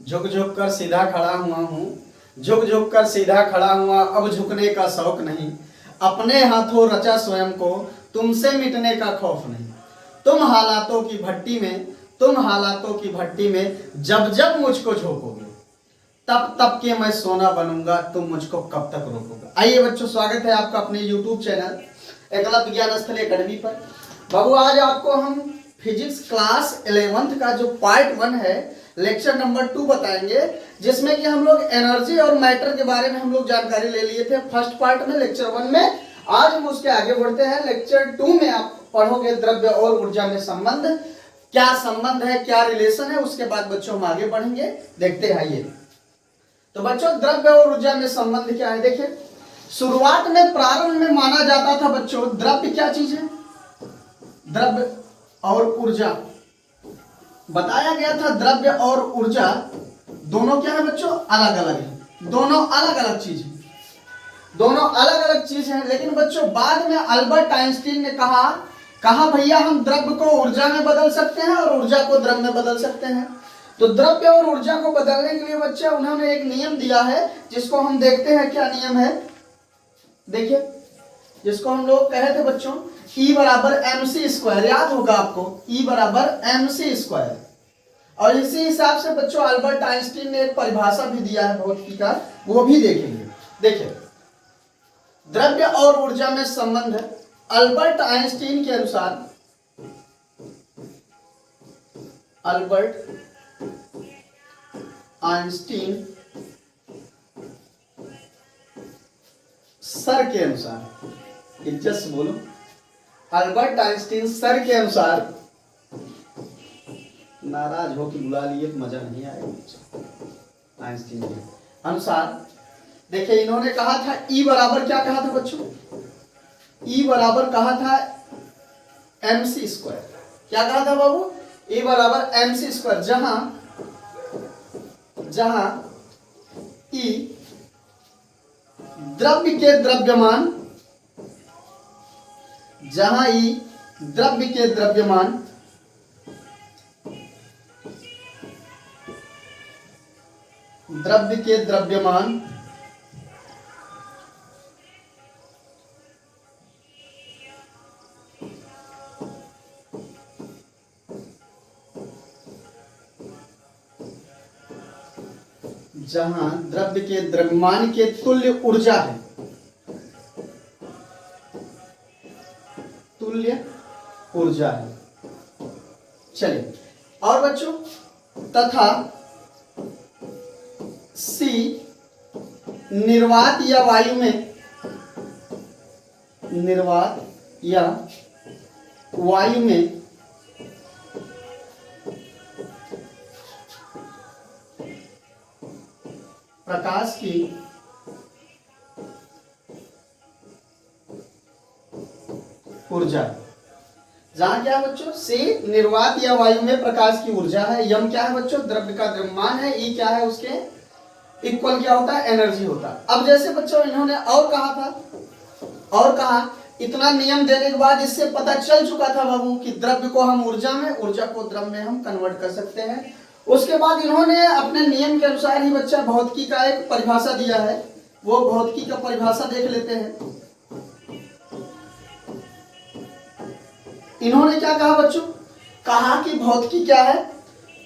झुक झुक कर सीधा खड़ा हुआ हूँ, झुक झुक कर सीधा खड़ा हुआ, अब झुकने का शौक नहीं, अपने हाथों रचा स्वयं को, तुमसे मिटने का खौफ नहीं। तुम हालातों की भट्टी में, तुम हालातों की भट्टी में जब जब मुझको झोंकोगे, तब तब के मैं सोना बनूंगा, तुम मुझको कब तक रोकोगे। आइए बच्चों, स्वागत है आपका अपने YouTube चैनल एकलव्य ज्ञान स्थल एकेडमी पर। बाबू आज आपको हम फिजिक्स क्लास 11th का जो पार्ट 1 है, लेक्चर नंबर 2 बताएंगे, जिसमें कि हम लोग एनर्जी और मैटर के बारे में हम लोग जानकारी ले लिए थे फर्स्ट पार्ट में, लेक्चर 1 में। आज हम उसके आगे बढ़ते हैं। लेक्चर 2 में आप पढ़ोगे द्रव्य और ऊर्जा में संबंध, क्या संबंध है, क्या रिलेशन है, उसके बाद बच्चों हम आगे बढ़ेंगे। देखते हैं आइए। तो बच्चों द्रव्य और ऊर्जा में संबंध क्या है, देखिए। शुरुआत में प्रारंभ में माना जाता था बच्चों, द्रव्य क्या चीज है, द्रव्य और ऊर्जा बताया गया था। द्रव्य और ऊर्जा दोनों क्या है बच्चों, अलग अलग है, दोनों अलग अलग चीज है, दोनों अलग अलग चीज है। लेकिन बच्चों बाद में अल्बर्ट आइंस्टीन ने कहा भैया हम द्रव्य को ऊर्जा में बदल सकते हैं और ऊर्जा को द्रव्य में बदल सकते हैं। तो द्रव्य और ऊर्जा को बदलने के लिए बच्चे उन्होंने एक नियम दिया है, जिसको हम देखते हैं क्या नियम है। देखिए, जिसको हम लोग कहे थे बच्चों E बराबर mc², याद होगा आपको, E बराबर mc²। और इसी हिसाब से बच्चों अल्बर्ट आइंस्टीन ने एक परिभाषा भी दिया है भौतिकी का, वो भी देखेंगे। देखिए द्रव्य और ऊर्जा में संबंध है। अल्बर्ट आइंस्टीन के अनुसार, अल्बर्ट आइंस्टीन सर के अनुसार, इज्जत से बोलो, अल्बर्ट आइंस्टीन सर के अनुसार, नाराज हो कि बुला लिए तो मजा नहीं आएगा। आइंस्टीन के अनुसार देखिए, इन्होंने कहा था E बराबर क्या कहा था बच्चों, E बराबर कहा था mc²। क्या कहा था बाबू, E बराबर mc², जहां E द्रव्य के द्रव्यमान, जहां E द्रव्य के द्रव्यमान, द्रव्य के द्रव्यमान जहां द्रव्य के द्रव्यमान के तुल्य ऊर्जा है, तुल्य ऊर्जा है। चलिए, और बच्चों तथा C निर्वात या वायु में, निर्वात या वायु में प्रकाश की ऊर्जा। जहां क्या है बच्चों, C निर्वात या वायु में प्रकाश की ऊर्जा है, यम क्या है बच्चों, द्रव्य का द्रव्यमान है, E क्या है, उसके इक्वल क्या होता है, एनर्जी होता है। अब जैसे बच्चों इन्होंने और कहा था, और कहा, इतना नियम देने के बाद इससे पता चल चुका था बाबू कि द्रव्य को हम ऊर्जा में, ऊर्जा को द्रव्य में हम कन्वर्ट कर सकते हैं। उसके बाद इन्होंने अपने नियम के अनुसार ही बच्चा भौतिकी का एक परिभाषा दिया है, वो भौतिकी का परिभाषा देख लेते हैं। इन्होंने क्या कहा बच्चों, कहा कि भौतिकी क्या है,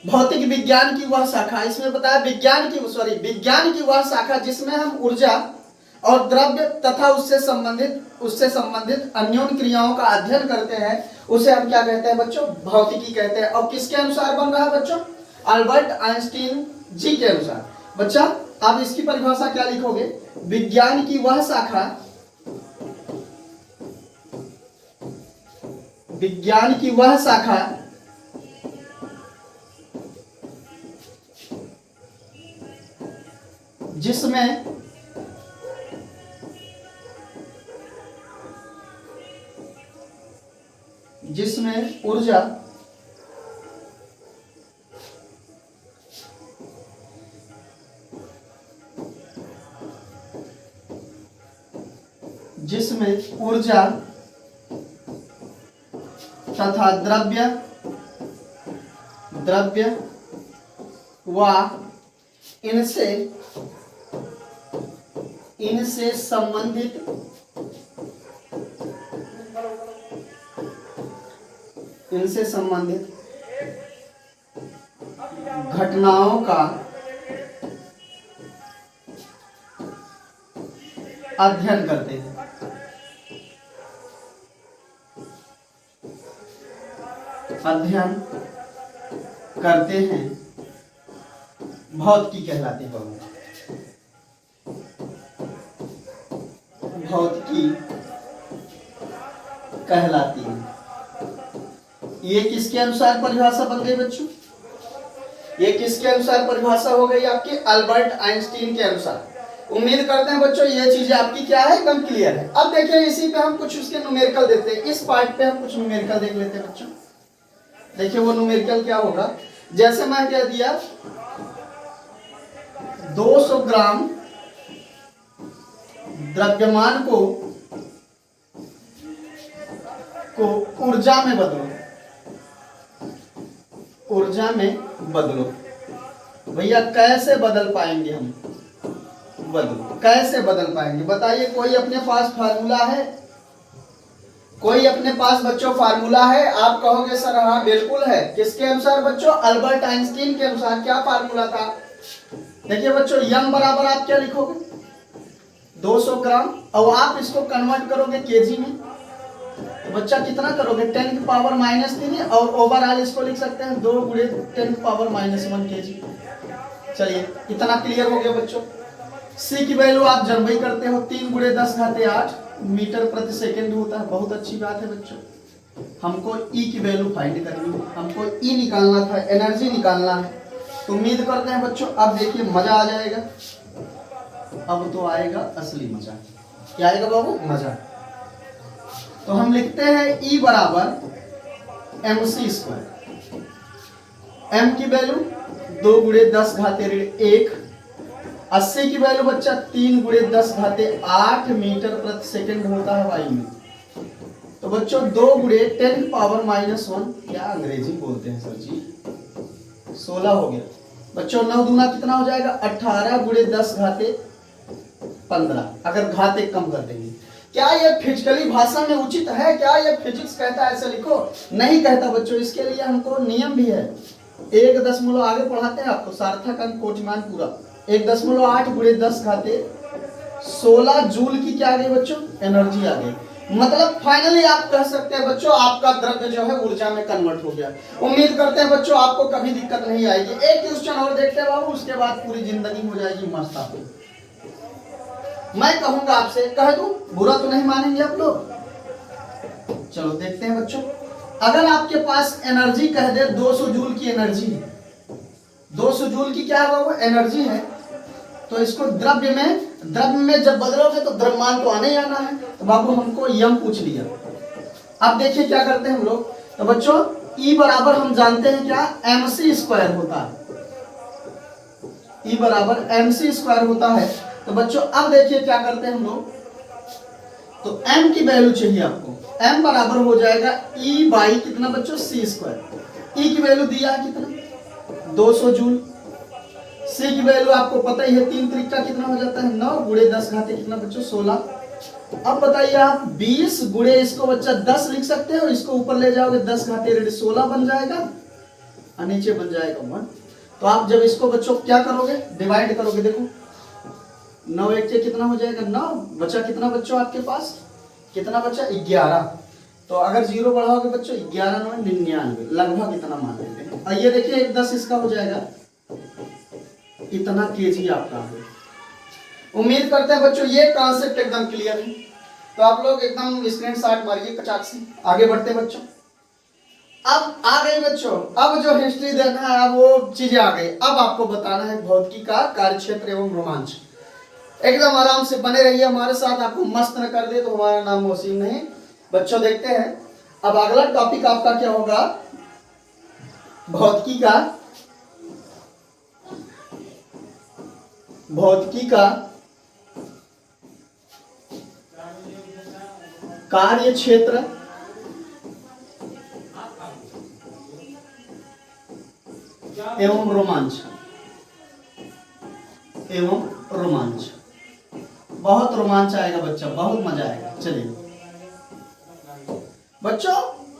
भौतिक विज्ञान की वह शाखा, इसमें बताया विज्ञान की वह शाखा जिसमें हम ऊर्जा और द्रव्य तथा उससे संबंधित अन्योन्य क्रियाओं का अध्ययन करते हैं, उसे हम क्या कहते हैं बच्चों, भौतिकी कहते हैं। और किसके अनुसार बन रहा है बच्चों, अल्बर्ट आइंस्टीन जी के अनुसार। बच्चा आप इसकी परिभाषा क्या लिखोगे, विज्ञान की वह शाखा, विज्ञान की वह शाखा जिसमें ऊर्जा तथा द्रव्य व इनसे इनसे संबंधित घटनाओं का अध्ययन करते हैं। भौतिकी कहलाती है। भौतिकी कहलाती है। ये किसके अनुसार परिभाषा बन गई बच्चों? ये किसके अनुसार परिभाषा हो गई आपकी? अल्बर्ट आइंस्टीन के अनुसार। उम्मीद करते हैं बच्चों ये चीजें आपकी क्या है, एकदम क्लियर है। अब देखिए इसी पे हम कुछ उसके न्यूमेरिकल देते हैं। इस पार्ट पे हम कुछ न्यूमेरिकल देख लेते हैं बच्चों। देखिए वो न्यूमेरिकल क्या होगा, जैसे मैं कह दिया 200 ग्राम द्रव्यमान को ऊर्जा में बदलो। ऊर्जा में बदलो। भैया कैसे बदल पाएंगे हम? कैसे बदल पाएंगे बताइए? कोई अपने पास फार्मूला है? कोई अपने पास बच्चों फार्मूला है? आप कहोगे सर हाँ बिल्कुल है। किसके अनुसार बच्चों? अल्बर्ट आइंस्टीन के अनुसार। क्या फार्मूला था? देखिए बच्चों यम बराबर आप क्या लिखोगे? 200 ग्राम। और आप इसको कन्वर्ट करोगे केजी में, तो बच्चा कितना करोगे? 10 की पावर -3। और ओवरऑल इसको लिख सकते हैं 2 × 10 की पावर -1 केजी। चलिए इतना क्लियर हो गया बच्चों। सी की वैल्यू आप जनवरी करते हो 3 × 10⁸ मीटर प्रति सेकंड होता है। बहुत अच्छी बात है बच्चों। हमको ई की वैल्यू फाइंड करनी है, हमको ई निकालना था, एनर्जी निकालना है। तो उम्मीद करते हैं बच्चों अब देखिए मजा आ जाएगा। अब तो आएगा असली मजा। क्या आएगा बाबू? मजा। तो हम लिखते हैं ई बराबर mc²। m की वैल्यू 2 × 10⁻1। 80 की वैल्यू बच्चा 3 × 10⁸ मीटर प्रति सेकंड होता है वायु में। तो बच्चों 2 × 10 की पावर -1, क्या अंग्रेजी बोलते हैं सर जी, 16 हो गया बच्चों। 9 दूना कितना हो जाएगा? 18 × 10⁻15। अगर घात 1 कम कर देंगे। क्या ये फिजिकली भाषा में उचित है? क्या ये फिजिक्स कहता है ऐसे लिखो? नहीं कहता बच्चों। इसके लिए हमको नियम भी है। 1 दशमलव आगे पढ़ाते हैं आपको, सार्थक अंक कोटिमान पूरा। 1.8 × 10⁻16 जूल की क्या आ गई बच्चों? एनर्जी आ गई। मतलब फाइनली आप कह सकते हैं बच्चों आपका द्रव्य जो है ऊर्जा में कन्वर्ट हो गया। उम्मीद करते हैं बच्चों आपको कभी दिक्कत नहीं आएगी। एक क्वेश्चन और देखते हैं बाबू, उसके बाद पूरी जिंदगी हो जाएगी मस्त आपकी। मैं कहूंगा आपसे, कह दूं, बुरा तो नहीं मानेंगे आप लोग? चलो देखते हैं बच्चों। अगर आपके पास एनर्जी कह दे 200 जूल की एनर्जी है, 200 जूल की क्या है बाबू? एनर्जी है। तो इसको द्रव्य में जब बदलोगे तो द्रव्यमान तो आने ही आना है। तो बाबू हमको यम पूछ लिया। अब देखिए क्या करते हैं हम लोग। तो बच्चों E बराबर हम जानते हैं क्या? mc² होता है। E बराबर mc² होता है। तो बच्चों अब देखिए क्या करते हैं हम लोग। तो m की वैल्यू चाहिए आपको। m बराबर हो जाएगा E/ कितना बच्चों? c²। E की वैल्यू दिया है कितना? 200 जूल। C की वैल्यू आपको पता ही है, 3 त्रिक का कितना हो जाता है? 9 × 10⁻, कितना बच्चों? 16। अब बताइए आप 20 × इसको बच्चा 10 लिख सकते हो। इसको ऊपर ले जाओगे 10⁻, 16 बन जाएगा और नीचे बन जाएगा 1। तो आप जब इसको बच्चों क्या करोगे? डिवाइड करोगे। देखो 9 1 कितना हो जाएगा? 9। बचा कितना बच्चों आपके पास? कितना बचा? 11। तो अगर 0 बढ़ाओगे बच्चों 11 9 99, लगभग इतना मान लेते हैं। और ये देखिए 1 10 इसका हो जाएगा इतना केजी आपका है। उम्मीद करते हैं बच्चों ये कॉन्सेप्ट एकदम क्लियर है। तो आप लोग एकदम स्क्रीनशॉट मारिए कचाक से। आगे बढ़ते हैं बच्चों। अब आ गई बच्चों, अब जो हिस्ट्री देना है वो चीजें आ गई। अब आपको बताना है भौतिकी का कार्यक्षेत्र एवं रोमांच। एकदम आराम से बने रहिए हमारे साथ। आपको मस्त न कर दे तो हमारा नाम मोहसिन नहीं। बच्चों देखते हैं अब अगला टॉपिक आपका क्या होगा? भौतिकी का कार्य क्षेत्र एवं रोमांच। एवं रोमांच। बहुत रोमांच आएगा बच्चा, बहुत मजा आएगा। चलिए बच्चों,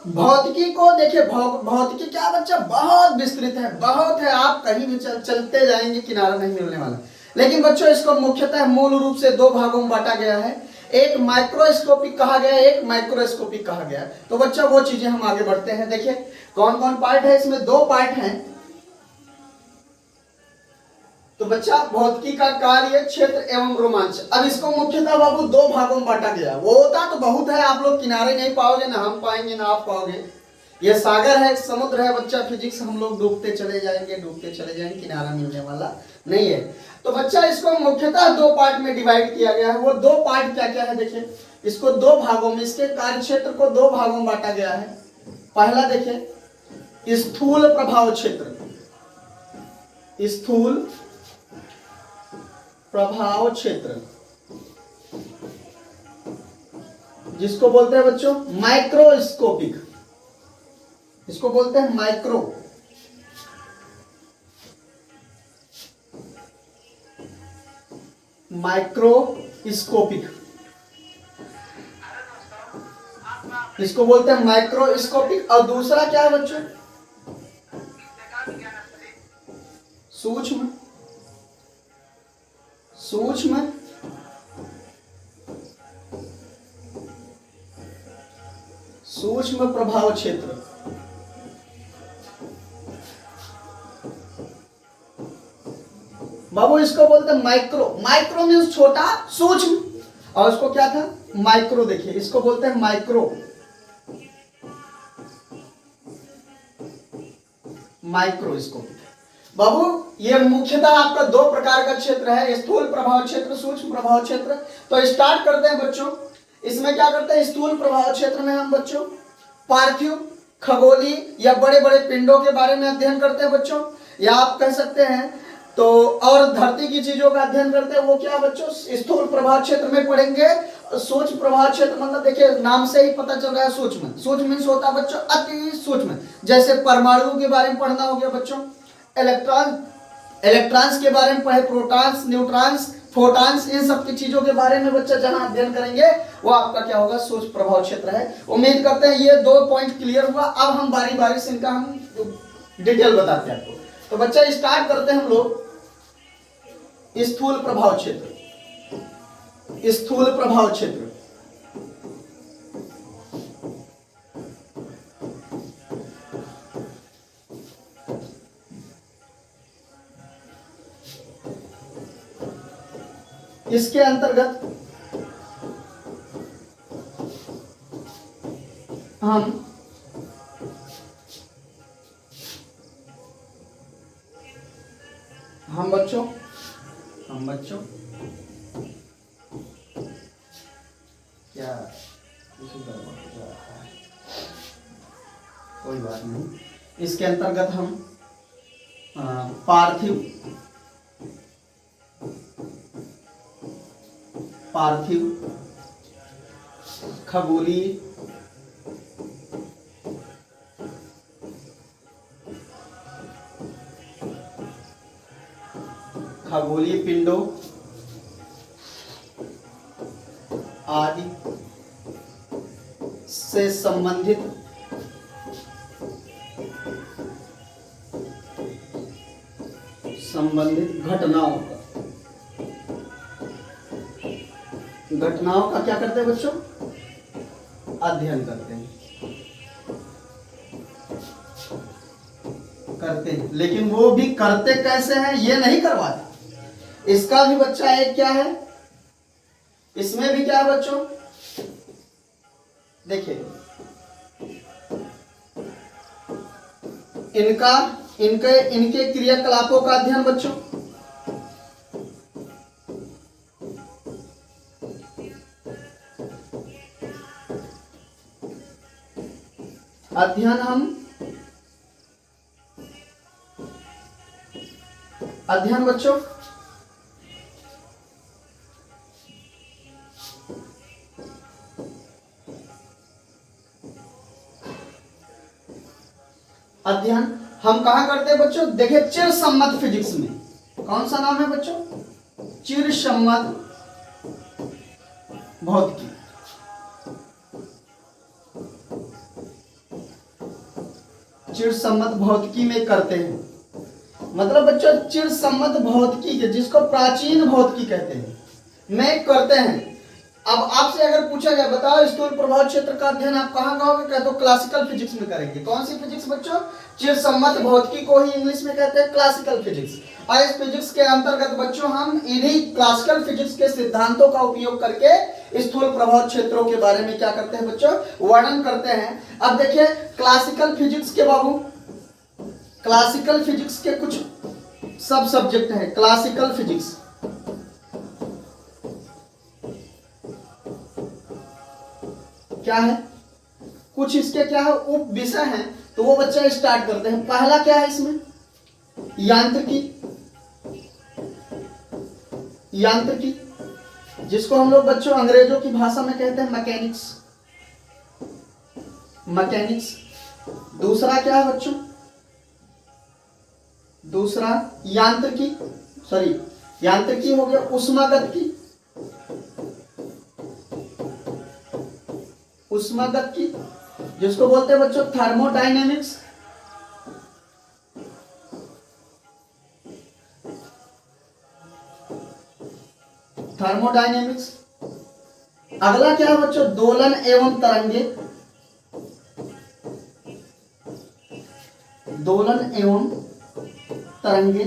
भौतिकी को देखिए, भौतिकी क्या बच्चा बहुत विस्तृत है, बहुत है। आप कहीं भी चलते जाएंगे किनारा नहीं मिलने वाला। लेकिन बच्चों इसको मुख्यतः मूल रूप से दो भागों में बांटा गया है। एक माइक्रोस्कोपिक कहा गया है, एक माइक्रोस्कोपिक कहा गया है। तो बच्चा वो चीजें हम आगे बढ़ते हैं। देखिए कौन कौन पार्ट है इसमें, दो पार्ट हैं। तो बच्चा भौतिकी का कार्य, क्षेत्र एवं रोमांच। अब इसको मुख्यतः बाबू दो भागों में बांटा गया। वो होता तो बहुत है, आप लोग किनारे नहीं पाओगे, ना हम पाएंगे ना आप पाओगे। ये सागर है, समुद्र है बच्चा, फिजिक्स हम लोग डूबते चले जाएंगे, डूबते चले जाएंगे, किनारा मिलने वाला नहीं है। तो बच्चा इसको मुख्यतः दो पार्ट में डिवाइड किया गया है। वो दो पार्ट क्या क्या है देखिए, इसको दो भागों में, इसके कार्य क्षेत्र को दो भागों में बांटा गया है। पहला देखिए स्थूल प्रभाव क्षेत्र, स्थूल प्रभाव क्षेत्र, जिसको बोलते हैं बच्चों माइक्रोस्कोपिक, इसको बोलते हैं माइक्रोस्कोपिक, इसको बोलते हैं माइक्रोस्कोपिक। और दूसरा क्या है बच्चों, सूक्ष्म प्रभाव क्षेत्र। बाबू इसको बोलते हैं माइक्रो मीन्स छोटा, सूक्ष्म, और इसको क्या था माइक्रो। देखिए इसको बोलते हैं माइक्रोस्कोपिक। बाबू ये मुख्यतः आपका दो प्रकार का क्षेत्र है, स्थूल प्रभाव क्षेत्र, सूक्ष्म प्रभाव क्षेत्र। तो स्टार्ट करते हैं बच्चों। इसमें क्या करते हैं, स्थूल प्रभाव क्षेत्र में हम बच्चों पार्थिव, खगोलीय या बड़े बड़े पिंडों के बारे में अध्ययन करते हैं बच्चों, या आप कह सकते हैं तो और धरती की चीजों का अध्ययन करते हैं। वो क्या बच्चों स्थूल प्रभाव क्षेत्र में पढ़ेंगे। सूक्ष्म प्रभाव क्षेत्र मतलब देखिए नाम से ही पता चल रहा है, सूक्ष्म मीन्स होता है बच्चों अति सूक्ष्म। जैसे परमाणुओं के बारे में पढ़ना हो गया बच्चों, इलेक्ट्रॉन्स के बारे में पढ़े, प्रोटॉन्स, न्यूट्रॉन्स, फोटॉन्स, इन सब की चीजों के बारे में बच्चा जहां अध्ययन करेंगे वो आपका क्या होगा, सूक्ष्म प्रभाव क्षेत्र है। उम्मीद करते हैं ये दो पॉइंट क्लियर हुआ। अब हम बारी बारी से इनका हम डिटेल बताते हैं आपको। तो बच्चा स्टार्ट करते हैं हम लोग स्थूल प्रभाव क्षेत्र। स्थूल प्रभाव क्षेत्र इसके अंतर्गत हम बच्चों क्या कोई बात नहीं, इसके अंतर्गत हम पार्थिव, खगोलीय, पिंडों आदि से संबंधित घटनाओं का क्या करते हैं बच्चों, अध्ययन करते हैं। लेकिन वो भी करते कैसे हैं ये नहीं करवाता। इसका भी बच्चा एक क्या है, इसमें भी क्या है बच्चों, देखिए इनके क्रियाकलापों का अध्ययन बच्चों, अध्ययन बच्चों अध्ययन हम कहां करते हैं बच्चों, देखिए चिर सम्मत फिजिक्स में। कौन सा नाम है बच्चों, चिरसम्मत भौतिकी। चिरसम्मत भौतिकी में करते हैं, मतलब बच्चों चिरसम्मत भौतिकी के, जिसको प्राचीन भौतिकी कहते हैं, में करते हैं। अब आपसे अगर पूछा जाए बताओ स्थूल प्रभाव क्षेत्र का अध्ययन आप कहाँ कहोगे, कहते हो क्लासिकल फिजिक्स में करेंगे। कौन सी फिजिक्स बच्चों? चिरसम्मत भौतिकी को ही इंग्लिश में कहते हैं क्लासिकल फिजिक्स। और इस फिजिक्स के अंतर्गत बच्चों हम इन्हीं क्लासिकल फिजिक्स के सिद्धांतों का उपयोग करके स्थूल प्रभाव क्षेत्रों के बारे में क्या करते हैं बच्चों, वर्णन करते हैं। अब देखिए क्लासिकल फिजिक्स के बाबू, क्लासिकल फिजिक्स के कुछ सब सब्जेक्ट है। क्लासिकल फिजिक्स क्या है, कुछ इसके क्या है उप विषय हैं, तो वो बच्चा स्टार्ट करते हैं। पहला क्या है इसमें, यांत्रिकी। यांत्रिकी जिसको हम लोग बच्चों अंग्रेजों की भाषा में कहते हैं मैकेनिक्स। मैकेनिक्स। दूसरा क्या है बच्चों, दूसरा यांत्रिकी, सॉरी यांत्रिकी हो गया ऊष्मागतिकी। ऊष्मागतिकी जिसको बोलते हैं बच्चों थर्मोडायनेमिक्स। थर्मोडायनेमिक्स। अगला क्या है बच्चों, दोलन एवं तरंगे। दोलन एवं तरंगे,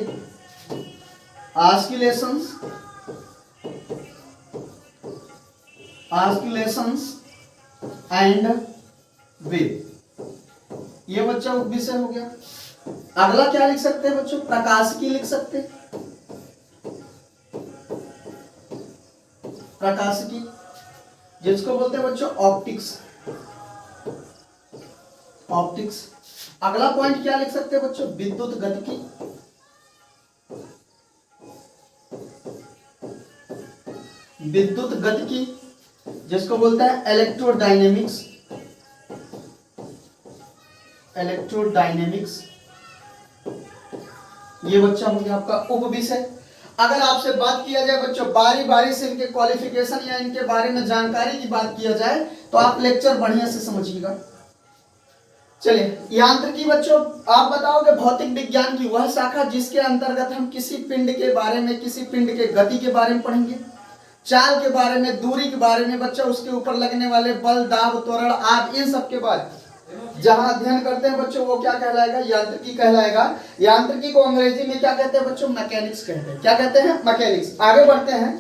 ऑस्किलेशंस। ऑस्किलेशंस एंड वेव, ये बच्चा विषय हो गया। अगला क्या लिख सकते हैं बच्चों, प्रकाशिकी लिख सकते हैं। प्रकाशिकी जिसको बोलते हैं बच्चों ऑप्टिक्स। ऑप्टिक्स। अगला पॉइंट क्या लिख सकते हैं बच्चों, विद्युत गतिकी। विद्युत गतिकी जिसको बोलते हैं इलेक्ट्रोडायनेमिक्स। इलेक्ट्रोडायनेमिक्स ये बच्चा हो गया आपका उप विषय। अगर आपसे बात किया जाए बच्चों बारी बारी से इनके क्वालिफिकेशन या इनके बारे में जानकारी की बात किया जाए तो आप लेक्चर बढ़िया से समझिएगा। चलिए यांत्रिकी बच्चों, आप बताओगे भौतिक विज्ञान की वह शाखा जिसके अंतर्गत हम किसी पिंड के बारे में, किसी पिंड के गति के बारे में पढ़ेंगे, चाल के बारे में, दूरी के बारे में बच्चा, उसके ऊपर लगने वाले बल, दाब, त्वरण आदि इन सब के बारे जहां अध्ययन करते हैं बच्चों वो क्या कहलाएगा, यांत्रिकी कहलाएगा। यांत्रिकी को अंग्रेजी में क्या कहते हैं बच्चों, मैकेनिक्स कहते हैं। क्या कहते हैं, मैकेनिक्स। आगे बढ़ते हैं,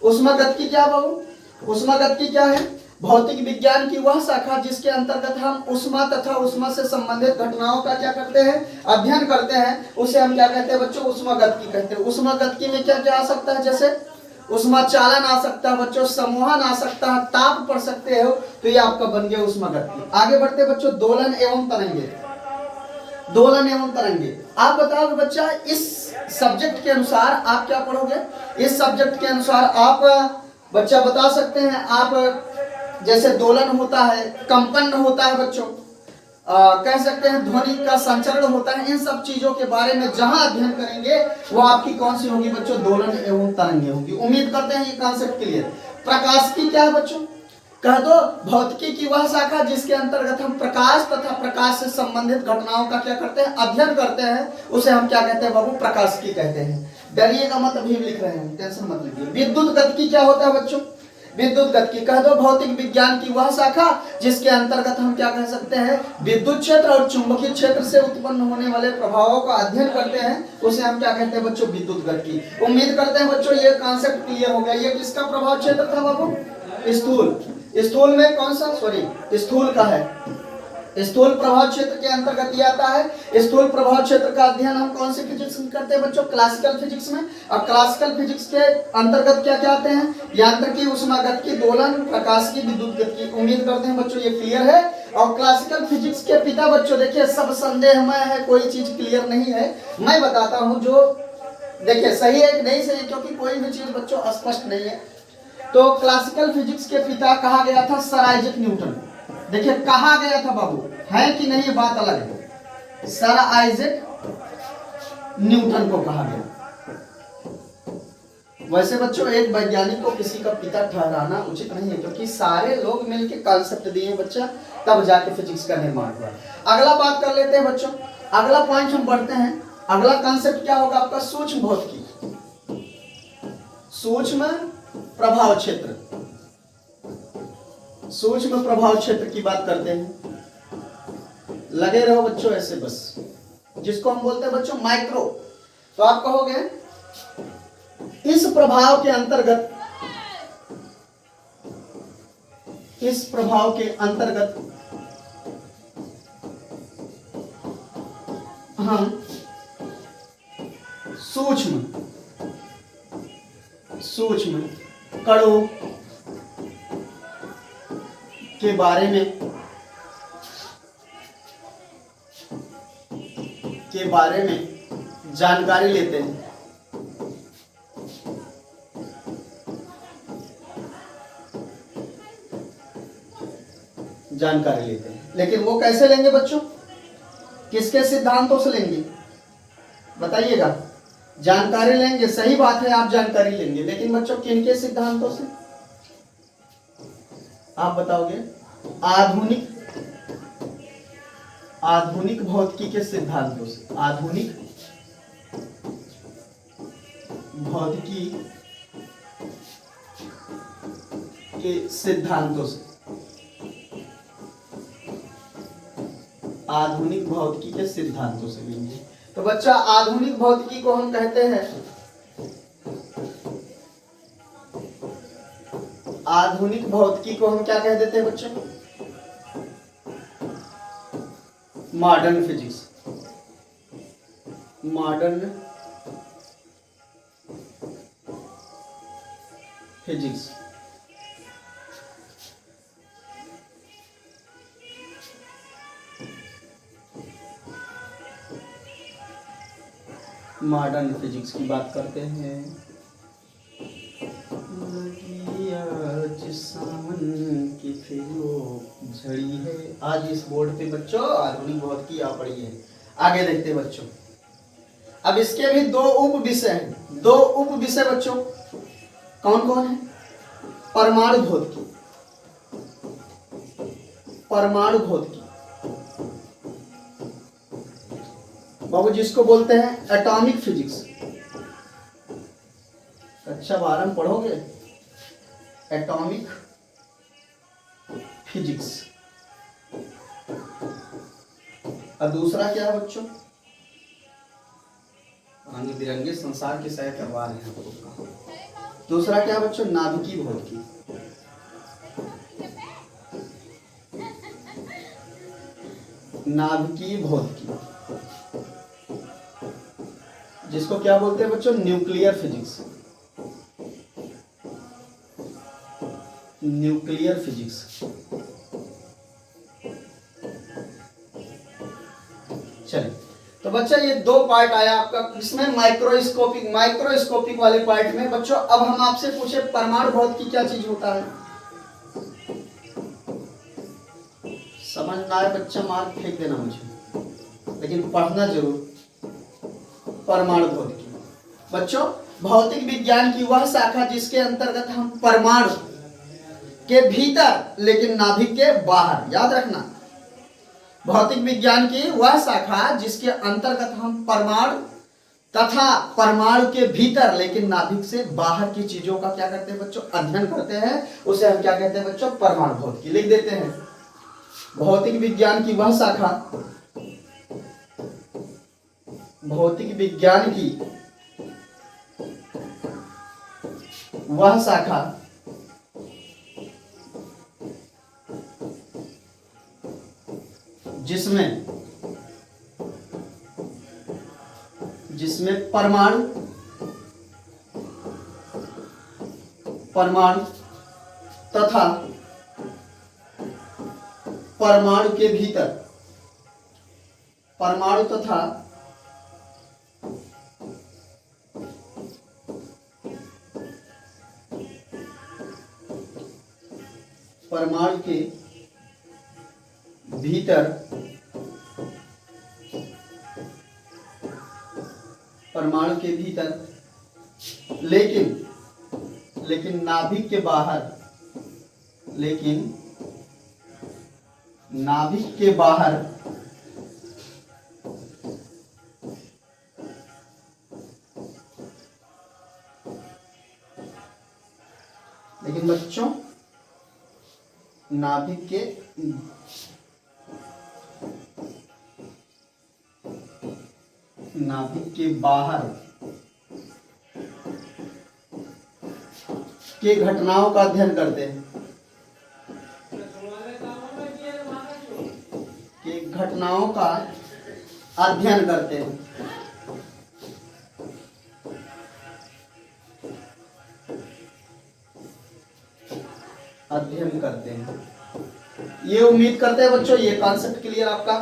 ऊष्मागतिकी क्या बाबू, ऊष्मागतिकी क्या है, भौतिक विज्ञान की वह शाखा जिसके अंतर्गत हम ऊष्मा तथा ऊष्मा से संबंधित घटनाओं का क्या करते हैं, अध्ययन करते हैं, उसे हम क्या कहते हैं बच्चों, ऊष्मागतिकी कहते हैं। ऊष्मागतिकी में क्या क्या आ सकता है, जैसे ऊष्मा चालन आ सकता है बच्चों, संवहन आ सकता है, ताप पढ़ सकते हो, तो ये आपका बन गया ऊष्मागतिकी। आगे बढ़ते बच्चों, दोलन एवं तरंगे। दोलन एवं तरंगे, आप बताओगे बच्चा इस सब्जेक्ट के अनुसार आप क्या पढ़ोगे, इस सब्जेक्ट के अनुसार आप बच्चा बता सकते हैं, आप जैसे दोलन होता है, कंपन होता है बच्चों, कह सकते हैं ध्वनि का संचरण होता है, इन सब चीजों के बारे में जहां अध्ययन करेंगे वो आपकी कौन सी होगी बच्चों, दोलन एवं तरंगे होगी। उम्मीद करते हैं ये कॉन्सेप्ट क्लियर। प्रकाशिकी क्या है बच्चों, कह दो भौतिकी की वह शाखा जिसके अंतर्गत हम प्रकाश तथा प्रकाश से संबंधित घटनाओं का क्या करते हैं, अध्ययन करते हैं, उसे हम क्या कहते हैं बाबू, प्रकाशिकी कहते हैं। डरिएगा मत, अभी लिख रहे हैं, टेंशन मत लीजिए। विद्युत गतिकी क्या होता है बच्चों, विद्युत गतिकी कह दो भौतिक विज्ञान की वह शाखा जिसके अंतर्गत हम क्या कह सकते हैं, विद्युत क्षेत्र और चुंबकीय क्षेत्र से उत्पन्न होने वाले प्रभावों का अध्ययन करते हैं, उसे हम क्या कहते हैं बच्चों, विद्युत गतिकी। उम्मीद करते हैं बच्चों ये कॉन्सेप्ट क्लियर हो गया। ये किसका प्रभाव क्षेत्र था बाबू, स्थूल। स्थूल में कौन सा, सॉरी स्थूल का है, स्थूल प्रभाव क्षेत्र के अंतर्गत ये आता है। स्थूल प्रभाव क्षेत्र का अध्ययन हम कौन सी फिजिक्स में करते हैं बच्चों, क्लासिकल फिजिक्स में। और क्लासिकल फिजिक्स के अंतर्गत क्या क्या आते हैं, यांत्रिकी, ऊष्मागतिकी, दोलन, प्रकाशिकी, विद्युत गतिकी। उम्मीद करते हैं बच्चों ये क्लियर है। और क्लासिकल फिजिक्स के पिता बच्चों देखिए सब संदेहमय है, कोई चीज क्लियर नहीं है, मैं बताता हूँ जो देखिए सही है कि नहीं सही, क्योंकि कोई भी चीज बच्चों स्पष्ट नहीं है। तो क्लासिकल फिजिक्स के पिता कहा गया था सर आइजैक न्यूटन। देखिए कहा गया था बाबू, है कि नहीं ये बात अलग है। सर आइजैक न्यूटन को कहा गया, वैसे बच्चों एक वैज्ञानिक को किसी का पिता ठहराना उचित नहीं है, क्योंकि सारे लोग मिलकर कॉन्सेप्ट दिए हैं बच्चा, तब जाके फिजिक्स का निर्माण हुआ। अगला बात कर लेते हैं बच्चों, अगला पॉइंट हम बढ़ते हैं। अगला कॉन्सेप्ट क्या होगा आपका? सूक्ष्म भौतिकी, सूक्ष्म प्रभाव क्षेत्र। सूक्ष्म प्रभाव क्षेत्र की बात करते हैं। लगे रहो बच्चों ऐसे बस, जिसको हम बोलते हैं बच्चों माइक्रो। तो आप कहोगे इस प्रभाव के अंतर्गत, इस प्रभाव के अंतर्गत हम सूक्ष्म कणों के बारे में जानकारी लेते हैं। लेकिन वो कैसे लेंगे बच्चों? किसके सिद्धांतों से लेंगे बताइएगा? जानकारी लेंगे, सही बात है, आप जानकारी लेंगे, लेकिन बच्चों किनके सिद्धांतों से आप बताओगे? आधुनिक भौतिकी के सिद्धांतों से। आधुनिक भौतिकी के सिद्धांतों से। आधुनिक भौतिकी के सिद्धांतों से लेंगे। तो बच्चा आधुनिक भौतिकी को हम कहते हैं, आधुनिक भौतिकी को हम क्या कह देते हैं बच्चों? Modern physics. Modern physics. Modern physics की बात करते हैं। की झड़ी है आज इस बोर्ड पे बच्चों, आधुनिक भौतिकी आ पड़ी है। आगे देखते हैं बच्चों, अब इसके भी दो उप विषय हैं। दो उप विषय बच्चों कौन कौन है? परमाणु भौतिकी। परमाणु भौतिकी बाबू जिसको बोलते हैं एटॉमिक फिजिक्स। अच्छा बारह में पढ़ोगे एटॉमिक फिजिक्स। और दूसरा क्या है बच्चों? रंग बिरंगे संसार की सैर करवा रहे हैं आपको। दूसरा क्या बच्चों? नाभिकीय भौतिकी। नाभिकीय भौतिकी जिसको क्या बोलते हैं बच्चों? Nuclear physics. Nuclear physics. चलिए तो बच्चा ये दो पार्ट आया आपका, इसमें माइक्रोस्कोपिक वाले पार्ट में बच्चों अब हम आपसे पूछे परमाणु भौतिकी क्या चीज होता है? समझ ना आए बच्चा मार्क फेंक देना मुझे, लेकिन पढ़ना जरूर। परमाणु भौतिकी बच्चों भौतिक विज्ञान की वह शाखा जिसके अंतर्गत हम परमाणु के भीतर लेकिन नाभिक के बाहर, याद रखना, भौतिक विज्ञान की वह शाखा जिसके अंतर्गत हम परमाणु तथा परमाणु के भीतर लेकिन नाभिक से बाहर की चीजों का क्या करते हैं बच्चों? अध्ययन करते हैं। उसे हम क्या कहते हैं बच्चों? परमाणु भौतिकी। लिख देते हैं भौतिक विज्ञान की वह शाखा, भौतिक विज्ञान की वह शाखा जिसमें परमाणु तथा परमाणु के भीतर, परमाणु तथा परमाणु के भीतर, परमाणु के भीतर लेकिन लेकिन नाभिक के बाहर, लेकिन नाभिक के बाहर लेकिन बच्चों नाभिक के बाहर के घटनाओं का अध्ययन करते हैं, के घटनाओं का अध्ययन करते हैं। अध्ययन करते हैं, ये उम्मीद करते हैं बच्चों ये कॉन्सेप्ट क्लियर आपका।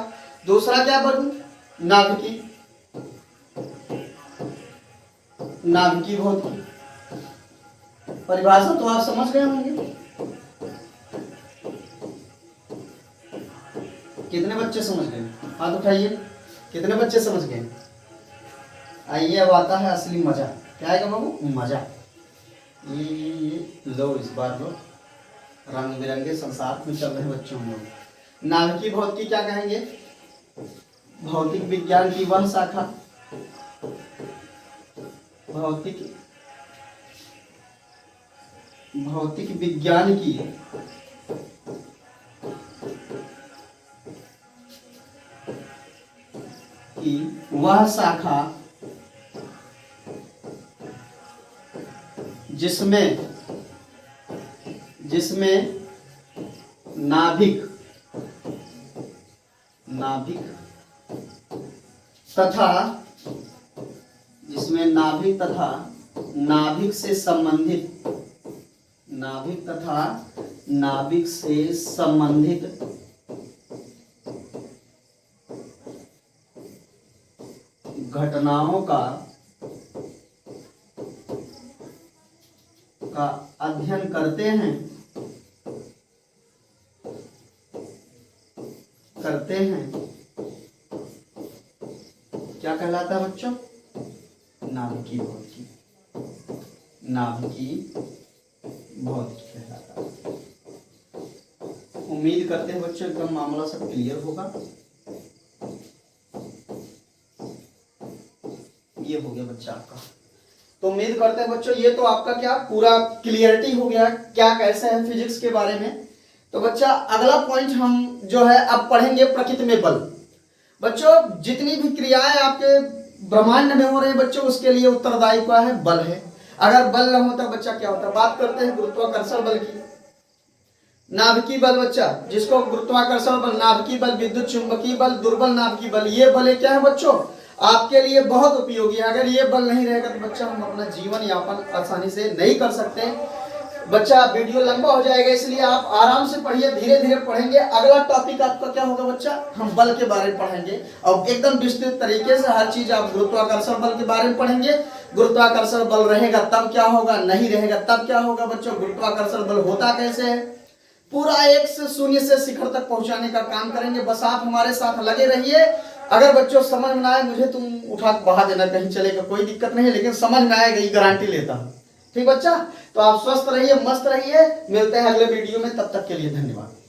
दूसरा क्या पढ़ूं? नाभिकी, नाभिकी भौतिकी। परिभाषा तो आप समझ गए होंगे। कितने बच्चे समझ गए? हाथ उठाइए। कितने बच्चे समझ गए? आइए अब आता है असली मजा। क्या आएगा बाबू? मजा। ये लो, इस बार लो। रंग बिरंगे संसार में चल रहे बच्चों हम लोग। नाभिकी भौतिकी क्या कहेंगे? भौतिक विज्ञान की वह शाखा, भौतिक विज्ञान की वह शाखा जिसमें नाभिक तथा नाभिक से संबंधित घटनाओं का अध्ययन करते हैं क्या कहलाता है बच्चों? नाभिकी भौतिकी। नाभिकी भौतिकी कहलाता है। उम्मीद करते हैं बच्चों एकदम मामला सब क्लियर होगा। ये हो गया बच्चा आपका। तो उम्मीद करते हैं बच्चों ये तो आपका क्या पूरा क्लियरिटी हो गया क्या कैसे है फिजिक्स के बारे में। तो बच्चा अगला पॉइंट हम जो है अब पढ़ेंगे प्रकृति में बल। बच्चों जितनी भी क्रियाएं आपके ब्रह्मांड में हो रही है बच्चों उसके लिए उत्तरदायी क्या है? बल है। अगर बल न होता बच्चा क्या होता? बात करते हैं गुरुत्वाकर्षण बल की। नाभिकीय बल बच्चा, जिसको गुरुत्वाकर्षण बल, नाभिकीय बल, विद्युत चुंबकीय बल, दुर्बल नाभिकीय बल, ये बल क्या है बच्चों? आपके लिए बहुत उपयोगी है। अगर ये बल नहीं रहेगा तो बच्चा हम अपना जीवन यापन आसानी से नहीं कर सकते। बच्चा वीडियो लंबा हो जाएगा इसलिए आप आराम से पढ़िए, धीरे धीरे पढ़ेंगे। अगला टॉपिक आपका क्या होगा बच्चा? हम बल के बारे में पढ़ेंगे और एकदम विस्तृत तरीके से हर चीज। आप गुरुत्वाकर्षण बल के बारे में पढ़ेंगे। गुरुत्वाकर्षण बल रहेगा तब क्या होगा, नहीं रहेगा तब क्या होगा बच्चों, गुरुत्वाकर्षण बल होता कैसे है, पूरा 1 से 0 से शिखर तक पहुंचाने का काम करेंगे। बस आप हमारे साथ लगे रहिए। अगर बच्चों समझ में आए मुझे तुम उठा बहा देना, कहीं चलेगा कोई दिक्कत नहीं है, लेकिन समझ में आएगा ये गारंटी लेता हूं। ठीक बच्चा, तो आप स्वस्थ रहिए, मस्त रहिए। मिलते हैं अगले वीडियो में, तब तक के लिए धन्यवाद।